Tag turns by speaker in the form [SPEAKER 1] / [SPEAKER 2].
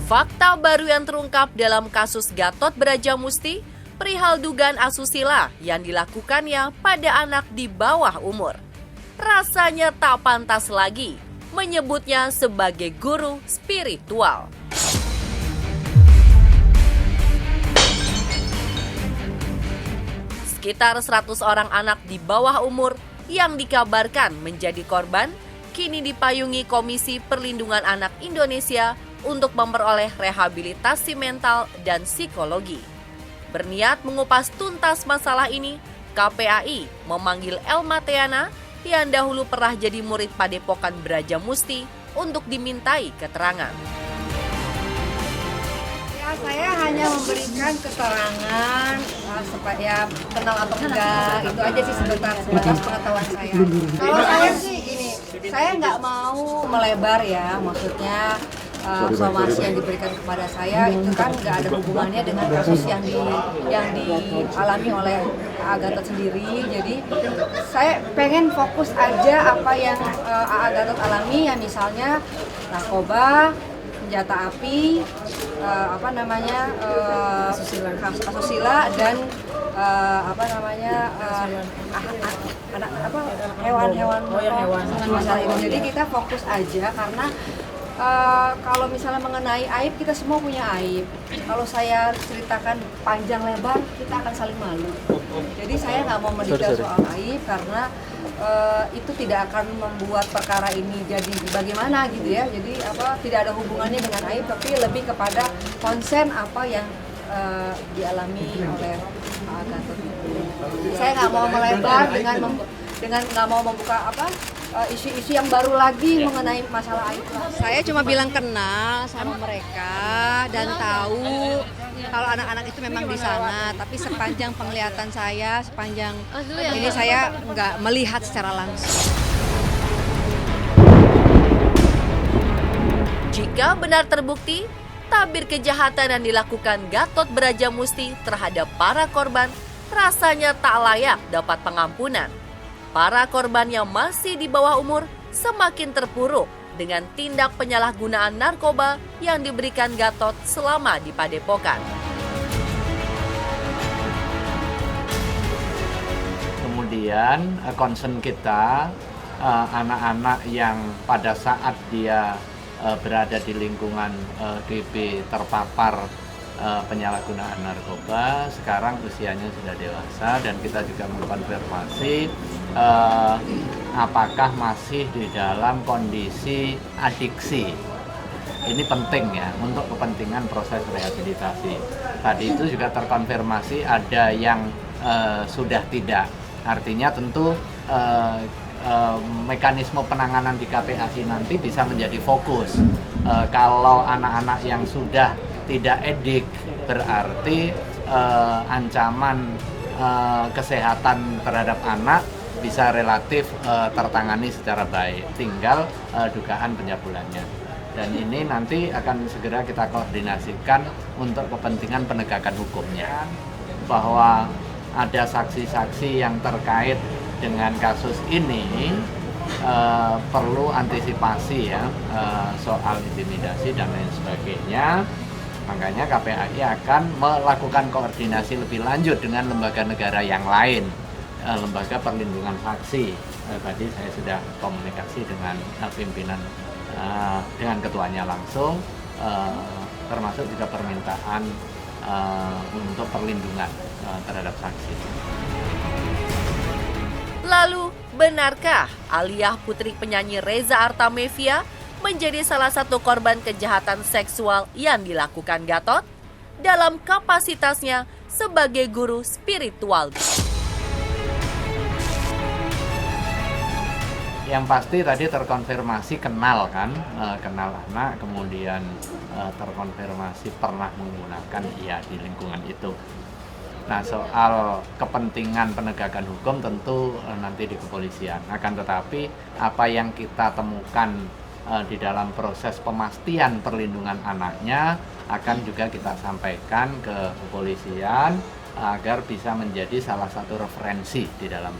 [SPEAKER 1] Fakta baru yang terungkap dalam kasus Gatot Brajamusti perihal dugaan asusila yang dilakukannya pada anak di bawah umur. Rasanya tak pantas lagi menyebutnya sebagai guru spiritual. Sekitar 100 orang anak di bawah umur yang dikabarkan menjadi korban kini dipayungi Komisi Perlindungan Anak Indonesia untuk memperoleh rehabilitasi mental dan psikologi. Berniat mengupas tuntas masalah ini, KPAI memanggil Elma Teana yang dahulu pernah jadi murid Padepokan Brajamusti untuk dimintai keterangan.
[SPEAKER 2] Ya, saya hanya memberikan keterangan supaya kenal atau enggak, itu aja sih sebatas pengetahuan saya. Kalau saya sih gini, saya nggak mau melebar ya, maksudnya somasi yang diberikan kepada saya itu kan nggak ada hubungannya dengan kasus yang dialami oleh Gatot sendiri. Jadi saya pengen fokus aja apa yang Gatot alami, ya misalnya narkoba, senjata api, asusila dan hewan masalah itu. Jadi kita fokus aja karena kalau misalnya mengenai aib, kita semua punya aib. Kalau saya ceritakan panjang lebar, kita akan saling malu. Jadi saya nggak mau mendetail soal aib karena itu tidak akan membuat perkara ini jadi bagaimana gitu ya. Jadi tidak ada hubungannya dengan aib, tapi lebih kepada konsen apa yang dialami oleh Gatot itu. Saya nggak mau melebar dengan nggak mau membuka isu-isu yang baru lagi mengenai masalah aib. Saya cuma bilang kenal sama mereka dan tahu kalau anak-anak itu memang di sana, tapi sepanjang penglihatan saya, sepanjang ini saya nggak melihat secara langsung.
[SPEAKER 1] Jika benar terbukti, tabir kejahatan yang dilakukan Gatot Brajamusti terhadap para korban rasanya tak layak dapat pengampunan. Para korban yang masih di bawah umur semakin terpuruk dengan tindak penyalahgunaan narkoba yang diberikan Gatot selama di Padepokan.
[SPEAKER 3] Kemudian concern kita anak-anak yang pada saat dia berada di lingkungan DB terpapar penyalahgunaan narkoba, sekarang usianya sudah dewasa dan kita juga mengkonfirmasi apakah masih di dalam kondisi adiksi. Ini penting ya untuk kepentingan proses rehabilitasi. Tadi itu juga terkonfirmasi ada yang sudah tidak. Artinya tentu mekanisme penanganan di KPAI nanti bisa menjadi fokus. Kalau anak-anak yang sudah tidak edik berarti ancaman kesehatan terhadap anak bisa relatif tertangani secara baik, tinggal dugaan pencabulannya. Dan ini nanti akan segera kita koordinasikan untuk kepentingan penegakan hukumnya, bahwa ada saksi-saksi yang terkait dengan kasus ini perlu antisipasi ya, soal intimidasi dan lain sebagainya. Makanya KPAI akan melakukan koordinasi lebih lanjut dengan lembaga negara yang lain, lembaga perlindungan saksi. Tadi saya sudah komunikasi dengan pimpinan, dengan ketuanya langsung, termasuk juga permintaan untuk perlindungan terhadap saksi.
[SPEAKER 1] Lalu, benarkah Aliyah putri penyanyi Reza Artamevia menjadi salah satu korban kejahatan seksual yang dilakukan Gatot dalam kapasitasnya sebagai guru spiritual?
[SPEAKER 3] Yang pasti tadi terkonfirmasi kenal kan, kenal anak, kemudian terkonfirmasi pernah menggunakan di lingkungan itu. Nah, soal kepentingan penegakan hukum tentu nanti di kepolisian. Akan tetapi apa yang kita temukan di dalam proses pemastian perlindungan anaknya akan juga kita sampaikan ke kepolisian agar bisa menjadi salah satu referensi di dalam